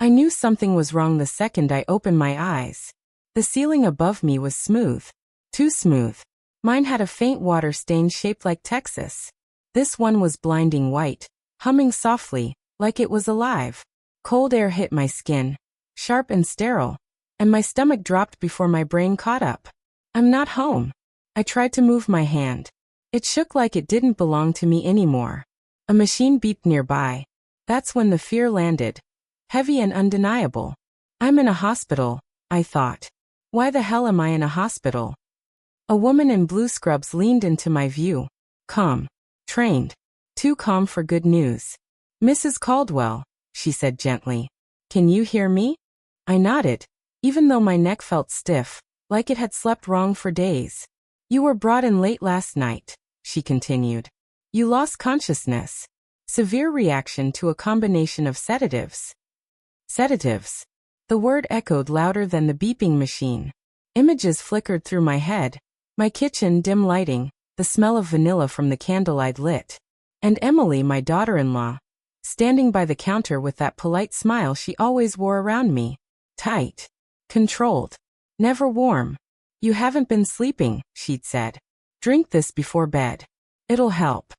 I knew something was wrong the second I opened my eyes. The ceiling above me was smooth. Too smooth. Mine had a faint water stain shaped like Texas. This one was blinding white, humming softly, like it was alive. Cold air hit my skin, sharp and sterile, and my stomach dropped before my brain caught up. I'm not home. I tried to move my hand. It shook like it didn't belong to me anymore. A machine beeped nearby. That's when the fear landed. Heavy and undeniable. I'm in a hospital, I thought. Why the hell am I in a hospital? A woman in blue scrubs leaned into my view. Calm. Trained. Too calm for good news. Mrs. Caldwell, she said gently. Can you hear me? I nodded, even though my neck felt stiff, like it had slept wrong for days. You were brought in late last night, she continued. You lost consciousness. Severe reaction to a combination of sedatives. Sedatives. The word echoed louder than the beeping machine. Images flickered through my head. My kitchen, dim lighting, the smell of vanilla from the candle I'd lit. And Emily, my daughter-in-law, standing by the counter with that polite smile she always wore around me. Tight. Controlled. Never warm. You haven't been sleeping, she'd said. Drink this before bed. It'll help.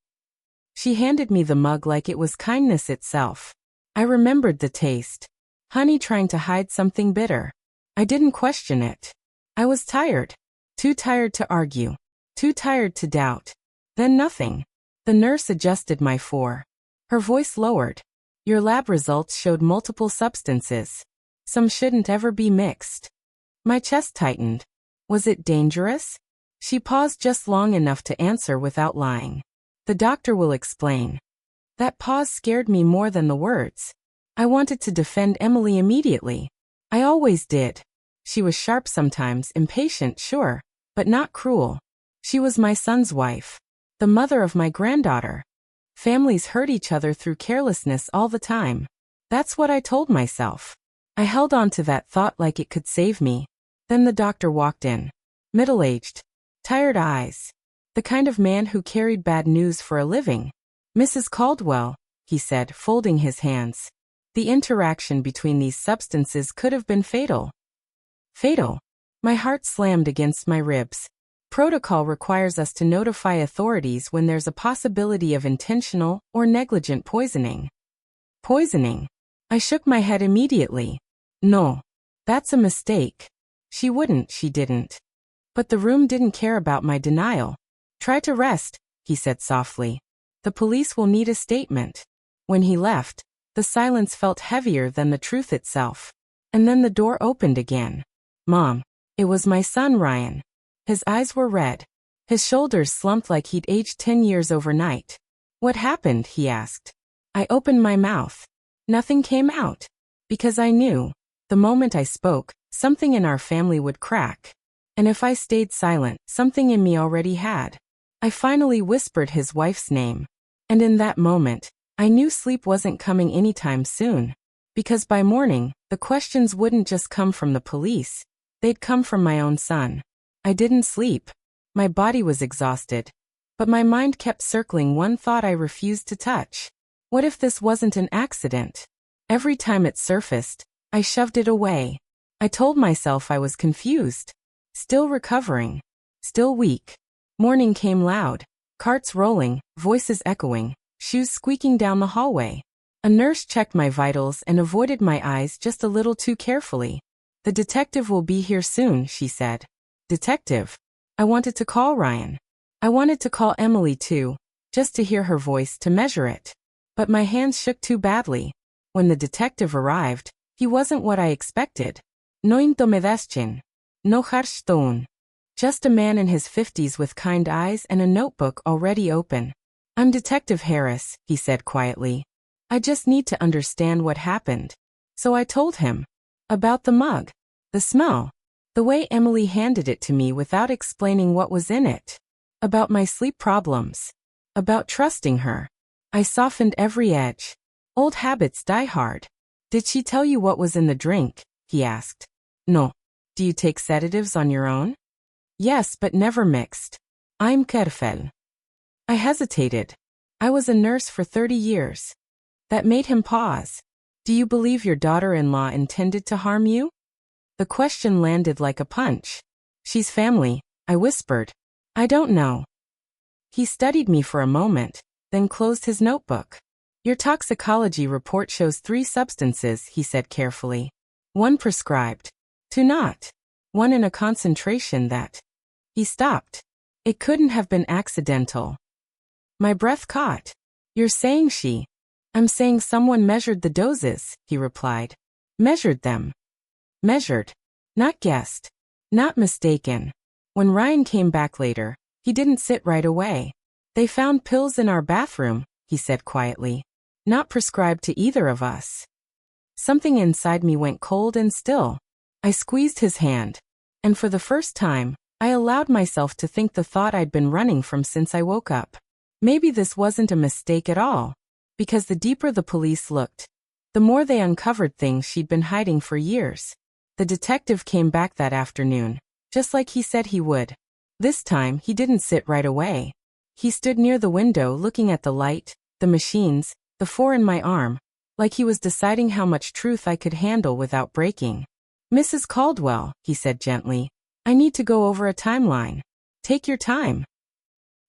She handed me the mug like it was kindness itself. I remembered the taste. Honey trying to hide something bitter. I didn't question it. I was tired. Too tired to argue. Too tired to doubt. Then nothing. The nurse adjusted my four. Her voice lowered. Your lab results showed multiple substances. Some shouldn't ever be mixed. My chest tightened. Was it dangerous? She paused just long enough to answer without lying. The doctor will explain. That pause scared me more than the words. I wanted to defend Emily immediately. I always did. She was sharp sometimes, impatient, sure, but not cruel. She was my son's wife. The mother of my granddaughter. Families hurt each other through carelessness all the time. That's what I told myself. I held on to that thought like it could save me. Then the doctor walked in. Middle-aged. Tired eyes. The kind of man who carried bad news for a living. Mrs. Caldwell, he said, folding his hands. The interaction between these substances could have been fatal. Fatal. My heart slammed against my ribs. Protocol requires us to notify authorities when there's a possibility of intentional or negligent poisoning. Poisoning. I shook my head immediately. No. That's a mistake. She didn't. But the room didn't care about my denial. Try to rest, he said softly. The police will need a statement. When he left, the silence felt heavier than the truth itself. And then the door opened again. Mom. It was my son Ryan. His eyes were red. His shoulders slumped like he'd aged 10 years overnight. What happened? He asked. I opened my mouth. Nothing came out. Because I knew, the moment I spoke, something in our family would crack. And if I stayed silent, something in me already had. I finally whispered his wife's name. And in that moment, I knew sleep wasn't coming anytime soon. Because by morning, the questions wouldn't just come from the police. They'd come from my own son. I didn't sleep. My body was exhausted. But my mind kept circling one thought I refused to touch. What if this wasn't an accident? Every time it surfaced, I shoved it away. I told myself I was confused. Still recovering. Still weak. Morning came loud. Carts rolling, voices echoing, shoes squeaking down the hallway. A nurse checked my vitals and avoided my eyes just a little too carefully. The detective will be here soon, she said. Detective? I wanted to call Ryan. I wanted to call Emily too, just to hear her voice, to measure it. But my hands shook too badly. When the detective arrived, he wasn't what I expected. No intomedaschin. No harstone. Just a man in his 50s with kind eyes and a notebook already open. I'm Detective Harris, he said quietly. I just need to understand what happened. So I told him. About the mug. The smell. The way Emily handed it to me without explaining what was in it. About my sleep problems. About trusting her. I softened every edge. Old habits die hard. Did she tell you what was in the drink? He asked. No. Do you take sedatives on your own? Yes, but never mixed. I'm careful. I hesitated. I was a nurse for 30 years. That made him pause. Do you believe your daughter-in-law intended to harm you? The question landed like a punch. She's family, I whispered. I don't know. He studied me for a moment, then closed his notebook. Your toxicology report shows 3 substances, he said carefully. 1 prescribed. 2 not. 1 in a concentration that. He stopped. It couldn't have been accidental. My breath caught. You're saying she. I'm saying someone measured the doses, he replied. Measured them. Measured. Not guessed. Not mistaken. When Ryan came back later, he didn't sit right away. They found pills in our bathroom, he said quietly. Not prescribed to either of us. Something inside me went cold and still. I squeezed his hand. And for the first time, I allowed myself to think the thought I'd been running from since I woke up. Maybe this wasn't a mistake at all. Because the deeper the police looked, the more they uncovered things she'd been hiding for years. The detective came back that afternoon, just like he said he would. This time, he didn't sit right away. He stood near the window looking at the light, the machines, the 4 in my arm, like he was deciding how much truth I could handle without breaking. Mrs. Caldwell, he said gently, I need to go over a timeline. Take your time.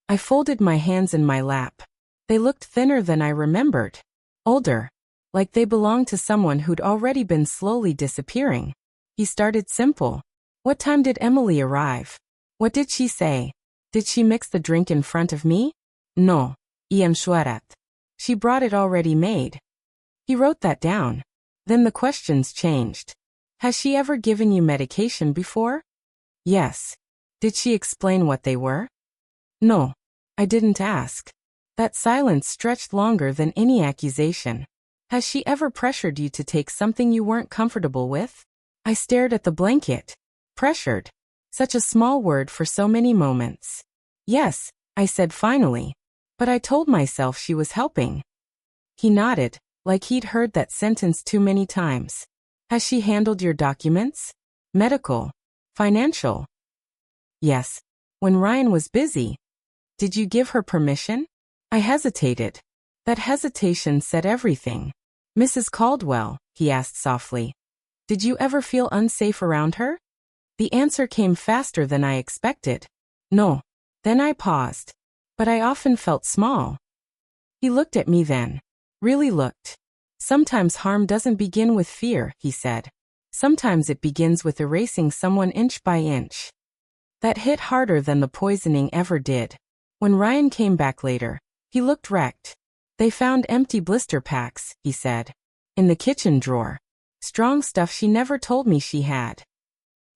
I folded my hands in my lap. They looked thinner than I remembered. Older. Like they belonged to someone who'd already been slowly disappearing. He started simple. What time did Emily arrive? What did she say? Did she mix the drink in front of me? No. Iam Shuarat. She brought it already made. He wrote that down. Then the questions changed. Has she ever given you medication before? Yes. Did she explain what they were? No. I didn't ask. That silence stretched longer than any accusation. Has she ever pressured you to take something you weren't comfortable with? I stared at the blanket. Pressured. Such a small word for so many moments. Yes, I said finally. But I told myself she was helping. He nodded, like he'd heard that sentence too many times. Has she handled your documents? Medical? Financial? Yes. When Ryan was busy. Did you give her permission? I hesitated. That hesitation said everything. Mrs. Caldwell, he asked softly. Did you ever feel unsafe around her? The answer came faster than I expected. No. Then I paused. But I often felt small. He looked at me then. Really looked. Sometimes harm doesn't begin with fear, he said. Sometimes it begins with erasing someone inch by inch. That hit harder than the poisoning ever did. When Ryan came back later, he looked wrecked. They found empty blister packs, he said. In the kitchen drawer. Strong stuff she never told me she had.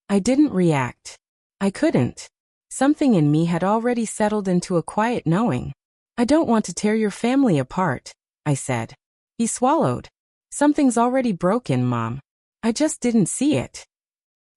I didn't react. I couldn't. Something in me had already settled into a quiet knowing. I don't want to tear your family apart, I said. He swallowed. Something's already broken, Mom. I just didn't see it.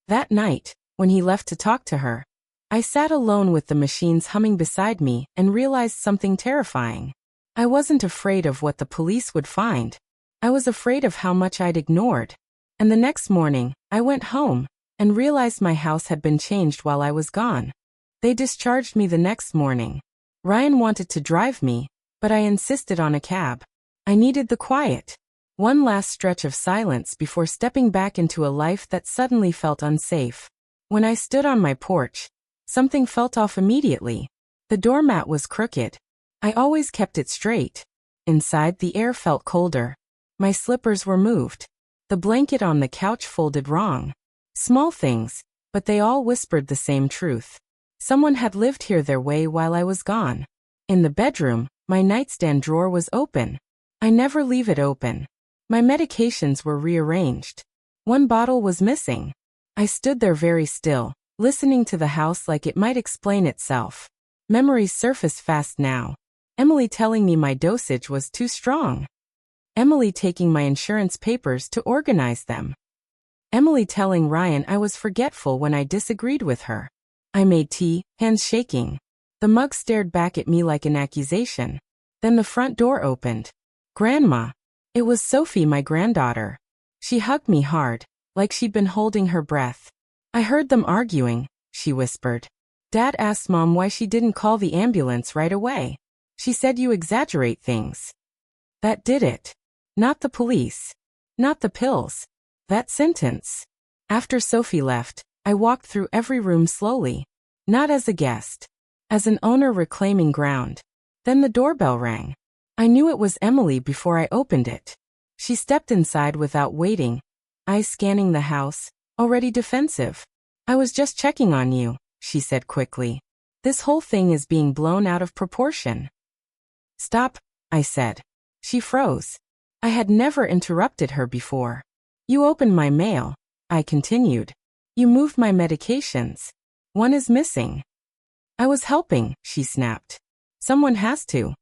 That night, when he left to talk to her, I sat alone with the machines humming beside me and realized something terrifying. I wasn't afraid of what the police would find. I was afraid of how much I'd ignored. And the next morning, I went home and realized my house had been changed while I was gone. They discharged me the next morning. Ryan wanted to drive me, but I insisted on a cab. I needed the quiet. One last stretch of silence before stepping back into a life that suddenly felt unsafe. When I stood on my porch, something felt off immediately. The doormat was crooked. I always kept it straight. Inside, the air felt colder. My slippers were moved. The blanket on the couch folded wrong. Small things, but they all whispered the same truth. Someone had lived here their way while I was gone. In the bedroom, my nightstand drawer was open. I never leave it open. My medications were rearranged. One bottle was missing. I stood there very still, listening to the house like it might explain itself. Memories surfaced fast now. Emily telling me my dosage was too strong. Emily taking my insurance papers to organize them. Emily telling Ryan I was forgetful when I disagreed with her. I made tea, hands shaking. The mug stared back at me like an accusation. Then the front door opened. Grandma. It was Sophie, my granddaughter. She hugged me hard, like she'd been holding her breath. I heard them arguing, she whispered. Dad asked Mom why she didn't call the ambulance right away. She said you exaggerate things. That did it. Not the police. Not the pills. That sentence. After Sophie left, I walked through every room slowly. Not as a guest. As an owner reclaiming ground. Then the doorbell rang. I knew it was Emily before I opened it. She stepped inside without waiting, eyes scanning the house, already defensive. I was just checking on you, she said quickly. This whole thing is being blown out of proportion. Stop, I said. She froze. I had never interrupted her before. You opened my mail, I continued. You moved my medications. One is missing. I was helping, she snapped. Someone has to.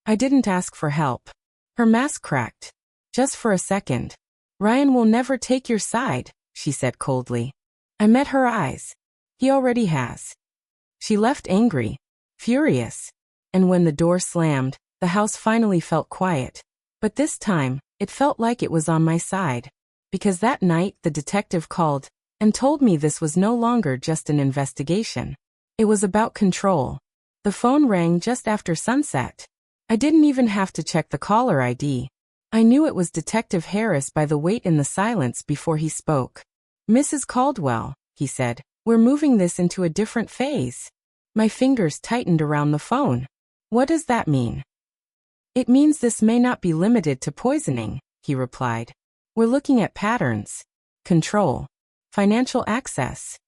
I didn't ask for help. Her mask cracked. Just for a second. Ryan will never take your side, she said coldly. I met her eyes. He already has. She left angry, furious. And when the door slammed, the house finally felt quiet. But this time, it felt like it was on my side. Because that night the detective called and told me this was no longer just an investigation. It was about control. The phone rang just after sunset. I didn't even have to check the caller ID. I knew it was Detective Harris by the wait in the silence before he spoke. Mrs. Caldwell, he said, we're moving this into a different phase. My fingers tightened around the phone. What does that mean? It means this may not be limited to poisoning, he replied. We're looking at patterns, control, financial access.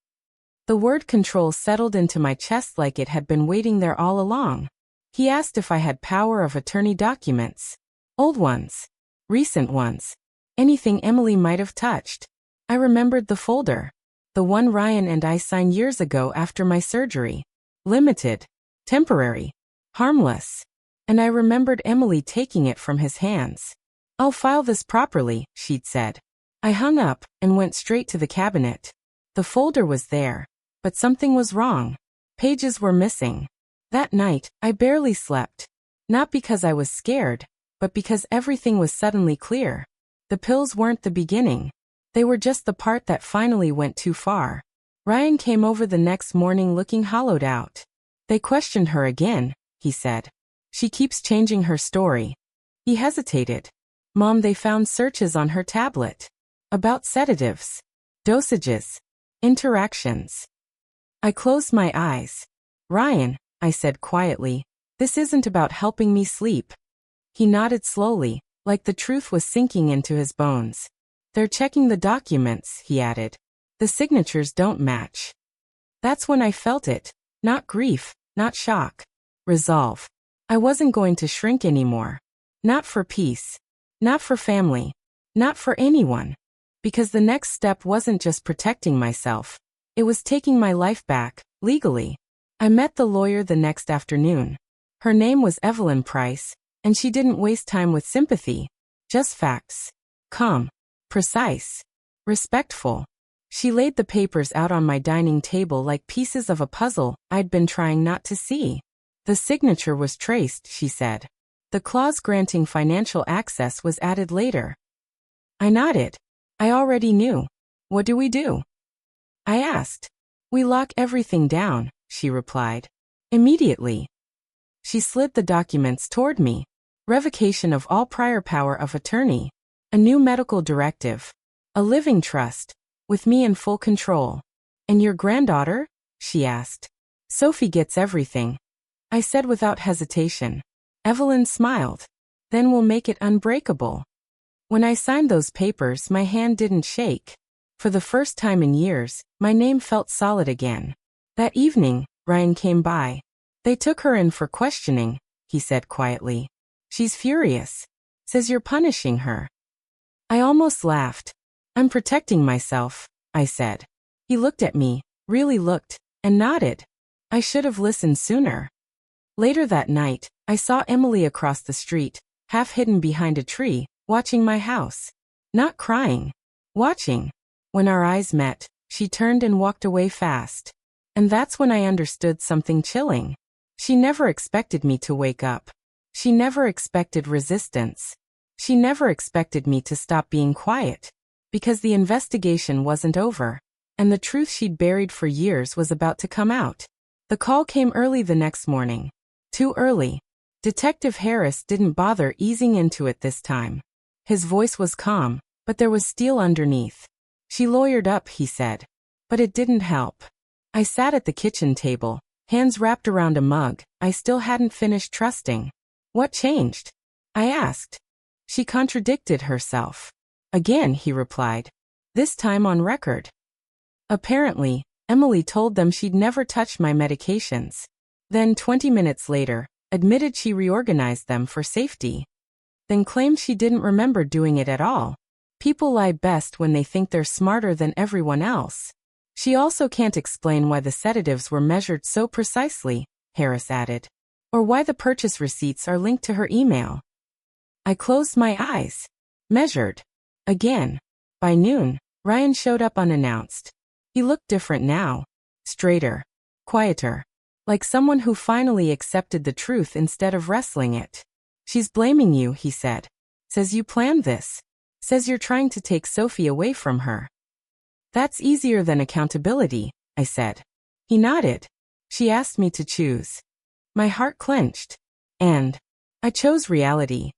The word control settled into my chest like it had been waiting there all along. He asked if I had power of attorney documents. Old ones. Recent ones. Anything Emily might have touched. I remembered the folder. The one Ryan and I signed years ago after my surgery. Limited. Temporary. Harmless. And I remembered Emily taking it from his hands. I'll file this properly, she'd said. I hung up and went straight to the cabinet. The folder was there. But something was wrong. Pages were missing. That night, I barely slept. Not because I was scared, but because everything was suddenly clear. The pills weren't the beginning. They were just the part that finally went too far. Ryan came over the next morning looking hollowed out. They questioned her again, he said. She keeps changing her story. He hesitated. Mom, they found searches on her tablet. About sedatives. Dosages. Interactions. I closed my eyes. Ryan, I said quietly, this isn't about helping me sleep. He nodded slowly, like the truth was sinking into his bones. They're checking the documents, he added. The signatures don't match. That's when I felt it. Not grief, not shock. Resolve. I wasn't going to shrink anymore. Not for peace. Not for family. Not for anyone. Because the next step wasn't just protecting myself. It was taking my life back, legally. I met the lawyer the next afternoon. Her name was Evelyn Price, and she didn't waste time with sympathy. Just facts. Calm. Precise. Respectful. She laid the papers out on my dining table like pieces of a puzzle I'd been trying not to see. The signature was traced, she said. The clause granting financial access was added later. I nodded. I already knew. What do we do? I asked. We lock everything down, she replied. Immediately. She slid the documents toward me. Revocation of all prior power of attorney. A new medical directive. A living trust. With me in full control. And your granddaughter? She asked. Sophie gets everything. I said without hesitation. Evelyn smiled. Then we'll make it unbreakable. When I signed those papers, my hand didn't shake. For the first time in years, my name felt solid again. That evening, Ryan came by. They took her in for questioning, he said quietly. She's furious. Says you're punishing her. I almost laughed. I'm protecting myself, I said. He looked at me, really looked, and nodded. I should have listened sooner. Later that night, I saw Emily across the street, half hidden behind a tree, watching my house. Not crying. Watching. When our eyes met, she turned and walked away fast. And that's when I understood something chilling. She never expected me to wake up. She never expected resistance. She never expected me to stop being quiet. Because the investigation wasn't over. And the truth she'd buried for years was about to come out. The call came early the next morning. Too early. Detective Harris didn't bother easing into it this time. His voice was calm, but there was steel underneath. She lawyered up, he said. But it didn't help. I sat at the kitchen table, hands wrapped around a mug. I still hadn't finished trusting. What changed? I asked. She contradicted herself. Again, he replied. This time on record. Apparently, Emily told them she'd never touched my medications. Then 20 minutes later, admitted she reorganized them for safety. Then claimed she didn't remember doing it at all. People lie best when they think they're smarter than everyone else. She also can't explain why the sedatives were measured so precisely, Harris added. Or why the purchase receipts are linked to her email. I closed my eyes. Measured. Again. By noon, Ryan showed up unannounced. He looked different now. Straighter. Quieter. Like someone who finally accepted the truth instead of wrestling it. She's blaming you, he said. Says you planned this. Says you're trying to take Sophie away from her. That's easier than accountability, I said. He nodded. She asked me to choose. My heart clenched. And I chose reality.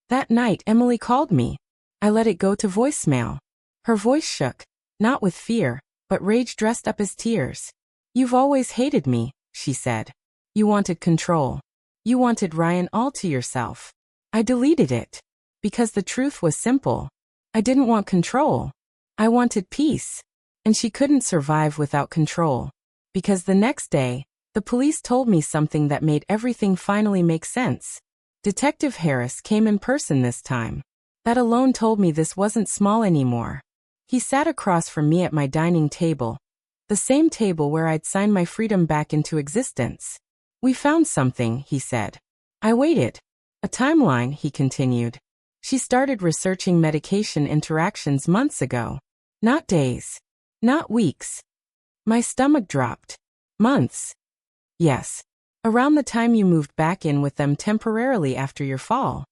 That night Emily called me. I let it go to voicemail. Her voice shook, not with fear, but rage dressed up as tears. You've always hated me, she said. You wanted control. You wanted Ryan all to yourself. I deleted it. Because the truth was simple. I didn't want control. I wanted peace. And she couldn't survive without control. Because the next day, the police told me something that made everything finally make sense. Detective Harris came in person this time. That alone told me this wasn't small anymore. He sat across from me at my dining table. The same table where I'd signed my freedom back into existence. We found something, he said. I waited. A timeline, he continued. She started researching medication interactions months ago. Not days. Not weeks. My stomach dropped. Months. Yes. Around the time you moved back in with them temporarily after your fall.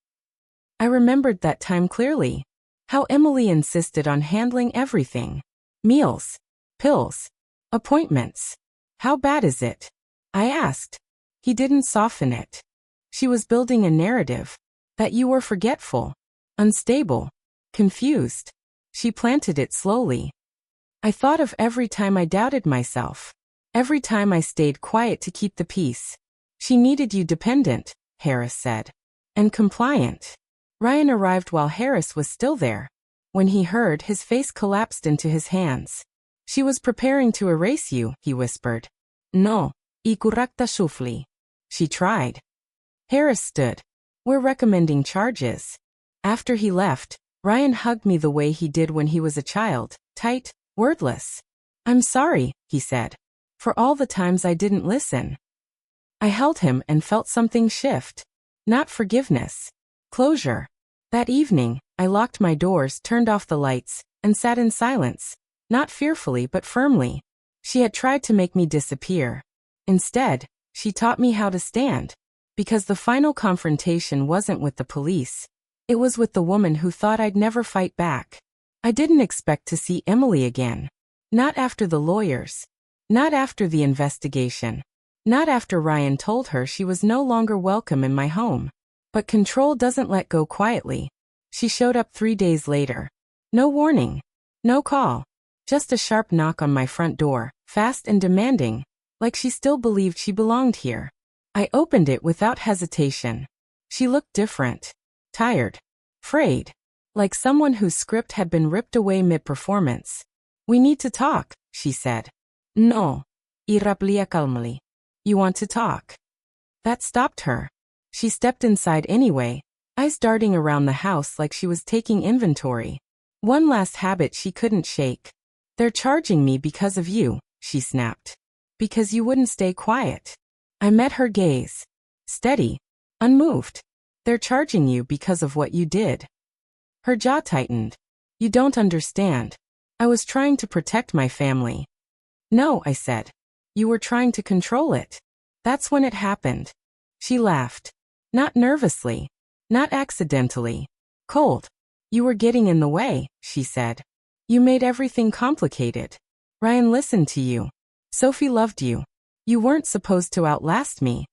I remembered that time clearly. How Emily insisted on handling everything. Meals. Pills. Appointments. How bad is it? I asked. He didn't soften it. She was building a narrative. That you were forgetful. Unstable. Confused. She planted it slowly. I thought of every time I doubted myself. Every time I stayed quiet to keep the peace. She needed you dependent, Harris said. And compliant. Ryan arrived while Harris was still there. When he heard, his face collapsed into his hands. She was preparing to erase you, he whispered. No, ikurakta shufli. She tried. Harris stood. We're recommending charges. After he left, Ryan hugged me the way he did when he was a child, tight, wordless. I'm sorry, he said. For all the times I didn't listen. I held him and felt something shift. Not forgiveness. Closure. That evening, I locked my doors, turned off the lights, and sat in silence. Not fearfully but firmly. She had tried to make me disappear. Instead, she taught me how to stand. Because the final confrontation wasn't with the police. It was with the woman who thought I'd never fight back. I didn't expect to see Emily again. Not after the lawyers. Not after the investigation. Not after Ryan told her she was no longer welcome in my home. But control doesn't let go quietly. She showed up 3 days later. No warning. No call. Just a sharp knock on my front door, fast and demanding, like she still believed she belonged here. I opened it without hesitation. She looked different. Tired. Frayed. Like someone whose script had been ripped away mid-performance. We need to talk, she said. No. Iraplia calmly. You want to talk? That stopped her. She stepped inside anyway, eyes darting around the house like she was taking inventory. One last habit she couldn't shake. They're charging me because of you, she snapped. Because you wouldn't stay quiet. I met her gaze. Steady. Unmoved. They're charging you because of what you did. Her jaw tightened. You don't understand. I was trying to protect my family. No, I said. You were trying to control it. That's when it happened. She laughed. Not nervously. Not accidentally. Cold. You were getting in the way, she said. You made everything complicated. Ryan listened to you. Sophie loved you. You weren't supposed to outlast me.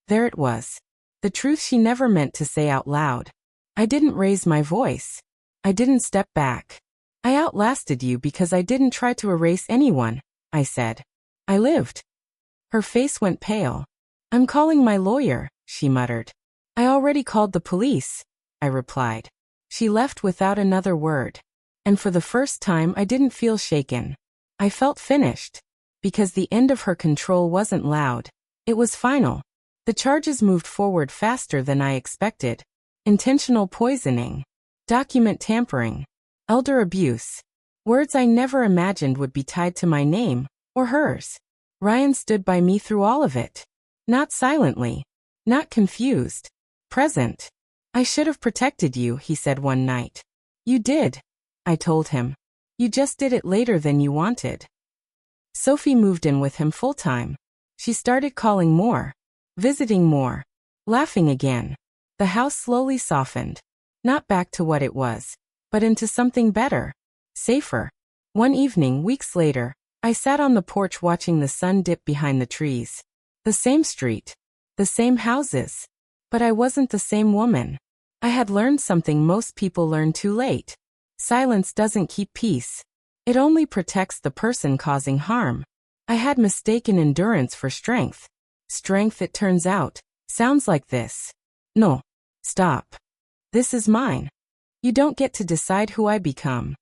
There it was. The truth she never meant to say out loud. I didn't raise my voice. I didn't step back. I outlasted you because I didn't try to erase anyone, I said. I lived. Her face went pale. I'm calling my lawyer, she muttered. I already called the police, I replied. She left without another word. And for the first time I didn't feel shaken. I felt finished. Because the end of her control wasn't loud. It was final. The charges moved forward faster than I expected. Intentional poisoning. Document tampering. Elder abuse. Words I never imagined would be tied to my name, or hers. Ryan stood by me through all of it. Not silently. Not confused. Present. I should have protected you, he said one night. You did, I told him. You just did it later than you wanted. Sophie moved in with him full-time. She started calling more, visiting more, laughing again. The house slowly softened. Not back to what it was, but into something better, safer. One evening, weeks later, I sat on the porch watching the sun dip behind the trees. The same street, the same houses. But I wasn't the same woman. I had learned something most people learn too late. Silence doesn't keep peace. It only protects the person causing harm. I had mistaken endurance for strength. Strength, it turns out, sounds like this. No. Stop. This is mine. You don't get to decide who I become.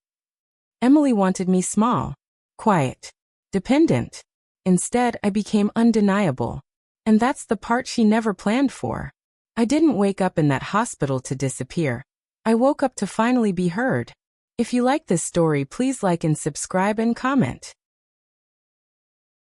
Emily wanted me small, quiet, dependent. Instead, I became undeniable. And that's the part she never planned for. I didn't wake up in that hospital to disappear. I woke up to finally be heard. If you like this story, please like and subscribe and comment.